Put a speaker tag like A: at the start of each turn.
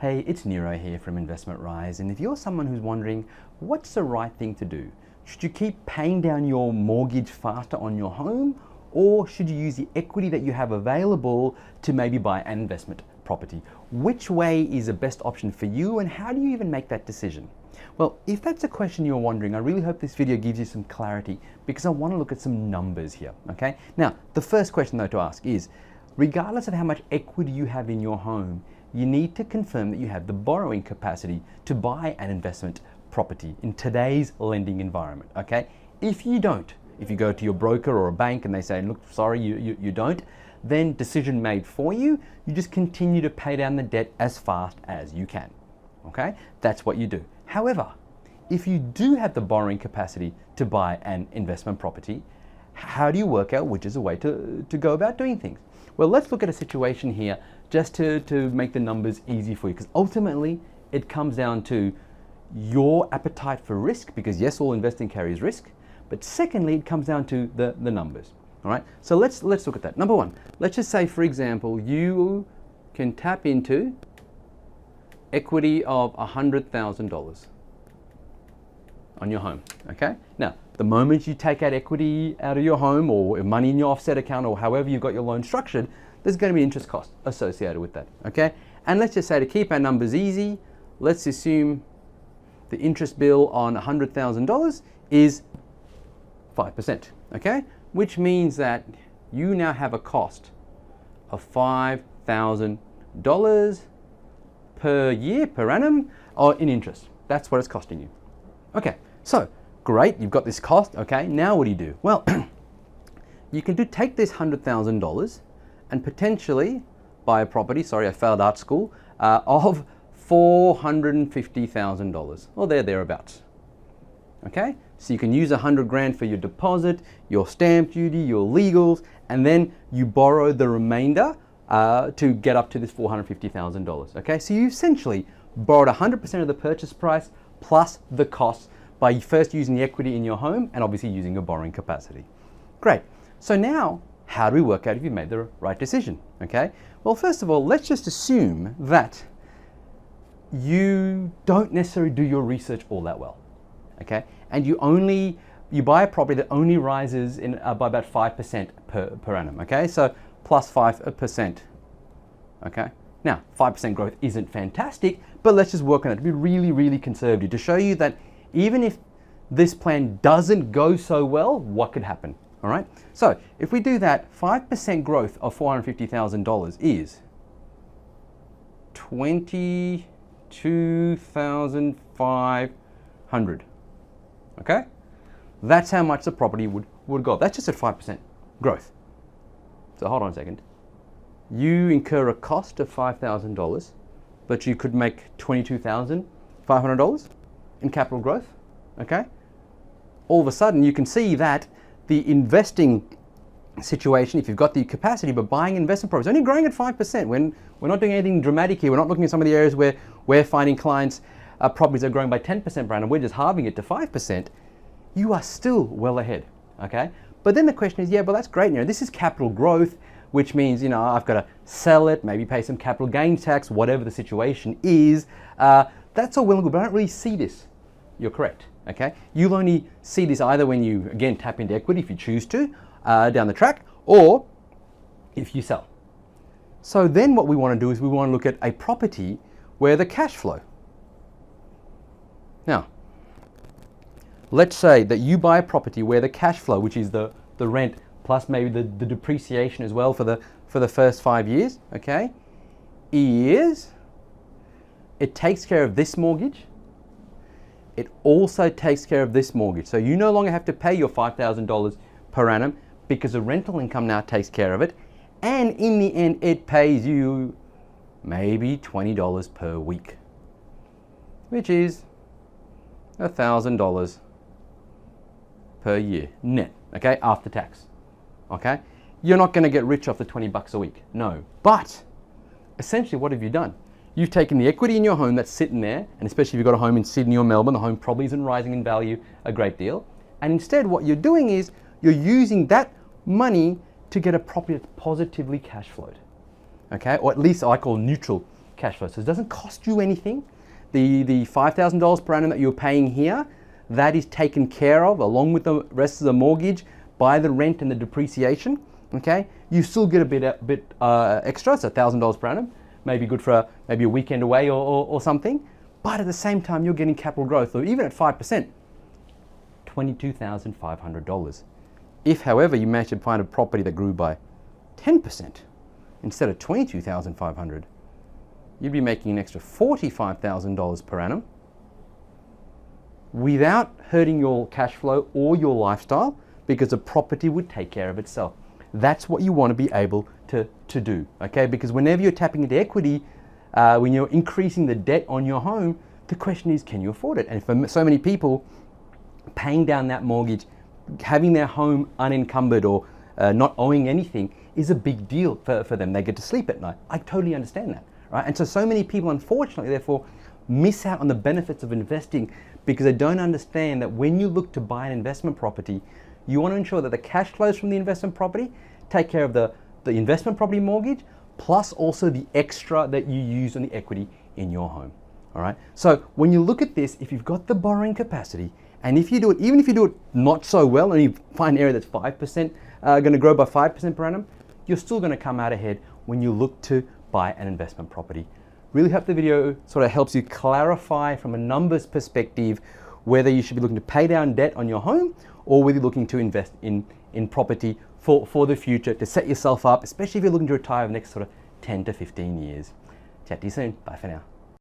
A: Hey, it's Nero here from Investment Rise, and if you're someone who's wondering what's the right thing to do, should you keep paying down your mortgage faster on your home, or should you use the equity that you have available to maybe buy an investment property? Which way is the best option for you, and how do you even make that decision? Well, if that's a question you're wondering, I really hope this video gives you some clarity because I want to look at some numbers here, okay? Now, the first question though to ask is, regardless of how much equity you have in your home, you need to confirm that you have the borrowing capacity to buy an investment property in today's lending environment, okay? If you don't, if you go to your broker or a bank and they say, look, sorry, you don't, then decision made for you, you just continue to pay down the debt as fast as you can, okay? That's what you do. However, if you do have the borrowing capacity to buy an investment property, how do you work out which is a way to go about doing things? Well, let's look at a situation here just to make the numbers easy for you, because ultimately it comes down to your appetite for risk, because yes, all investing carries risk, but secondly, it comes down to the numbers. All right, so let's look at that. Number one, let's just say, for example, you can tap into equity of $100,000 on your home, okay? Now, the moment you take out equity out of your home or money in your offset account or however you've got your loan structured, there's going to be interest cost associated with that, okay? And let's just say, to keep our numbers easy, let's assume the interest bill on $100,000 is 5%, okay? Which means that you now have a cost of $5,000 per year, per annum, or in interest. That's what it's costing you. Okay, so great, you've got this cost, okay? Now what do? Well, you can take this $100,000 and potentially buy a property, sorry, I failed art school, of $450,000, or thereabouts. Okay, so you can use 100 grand for your deposit, your stamp duty, your legals, and then you borrow the remainder to get up to this $450,000. Okay, so you essentially borrowed 100% of the purchase price plus the costs by first using the equity in your home and obviously using your borrowing capacity. Great. So now, how do we work out if you've made the right decision? Okay. Well, first of all, let's just assume that you don't necessarily do your research all that well. Okay, and you buy a property that only rises in by about 5% per annum. Okay, so plus 5%. Okay, now 5% growth isn't fantastic, but let's just work on it to be really, really conservative to show you that even if this plan doesn't go so well, what could happen? All right, so if we do that, 5% growth of $450,000 is $22,500. Okay, that's how much the property would go up. That's just at 5% growth. So hold on a second. You incur a cost of $5,000, but you could make $22,500 in capital growth. Okay, all of a sudden you can see that the investing situation, if you've got the capacity, but buying investment properties only growing at 5%. When we're not doing anything dramatic here, we're not looking at some of the areas where we're finding clients properties are growing by 10% per annum, we're just halving it to 5%, you are still well ahead, okay? But then the question is, yeah, but that's great, this is capital growth, which means, I've got to sell it, maybe pay some capital gains tax, whatever the situation is. That's all well and good, but I don't really see this. You're correct, okay? You'll only see this either when you, again, tap into equity if you choose to, down the track, or if you sell. So then what we want to do is we want to look at a property where the cash flow. Now, let's say that you buy a property where the cash flow, which is the rent plus maybe the depreciation as well for the first 5 years, okay, it takes care of this mortgage. It also takes care of this mortgage. So you no longer have to pay your $5,000 per annum because the rental income now takes care of it. And in the end, it pays you maybe $20 per week, which is $1,000 per year net, okay, after tax, okay? You're not going to get rich off the 20 bucks a week, no. But essentially, what have you done? You've taken the equity in your home that's sitting there, and especially if you've got a home in Sydney or Melbourne, the home probably isn't rising in value a great deal. And instead, what you're doing is you're using that money to get a property that's positively cash flowed, okay? Or at least I call neutral cash flow. So it doesn't cost you anything. The $5,000 per annum that you're paying here, that is taken care of along with the rest of the mortgage by the rent and the depreciation. Okay, you still get a bit extra, so $1,000 per annum, maybe good for maybe a weekend away or something. But at the same time, you're getting capital growth, or even at 5%, $22,500. If, however, you manage to find a property that grew by 10% instead of $22,500, you'd be making an extra $45,000 per annum without hurting your cash flow or your lifestyle, because the property would take care of itself. That's what you want to be able to do, okay? Because whenever you're tapping into equity, when you're increasing the debt on your home, the question is, can you afford it? And for so many people, paying down that mortgage, having their home unencumbered or not owing anything is a big deal for them. They get to sleep at night. I totally understand that, right? And so many people, unfortunately, therefore, miss out on the benefits of investing because they don't understand that when you look to buy an investment property, you want to ensure that the cash flows from the investment property take care of the investment property mortgage, plus also the extra that you use on the equity in your home. All right. So when you look at this, if you've got the borrowing capacity, and if you do it, even if you do it not so well, and you find an area that's 5%, going to grow by 5% per annum, you're still going to come out ahead when you look to buy an investment property. Really hope the video sort of helps you clarify from a numbers perspective whether you should be looking to pay down debt on your home or whether you're looking to invest in property for the future to set yourself up, especially if you're looking to retire in the next sort of 10 to 15 years. Chat to you soon. Bye for now.